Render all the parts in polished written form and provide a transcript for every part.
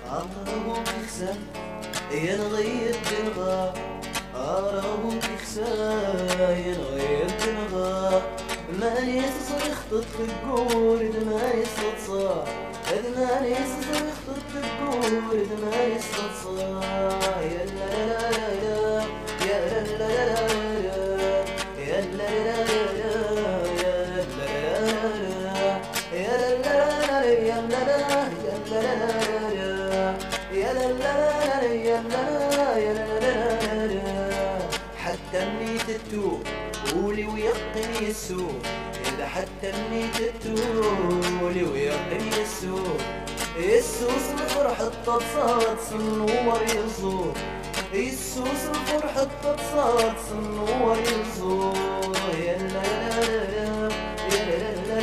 أراهم يخسر ينغيب بالغا، أراهم يخسر ينغيب بالغا. ماني تصريخ تقول إذا ماني صار، إذا ماني تصريخ تقول إذا ماني صار. يا لا لا لا يا لا لا لا يا لا لا. حتى منيت التوب قولي ويقني السوق، إذا حتى منيت التولي ويقني السوق. السوس الفرح الطبصات صنور يزور، السوس الفرح الطبصات صنور يزور. يا لا لا لا يا لا لا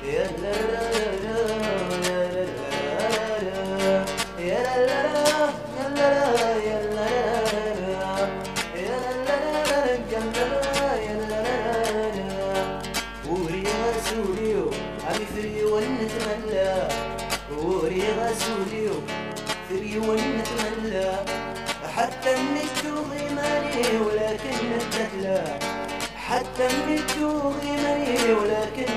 يا لا لا يا لا لا يا غسوليو عمي فري ونتملى، وري غسوليو فري ونتملى. حتى ميتو غيماني ولكن نتهلا، حتى ميتو غيماني ولكن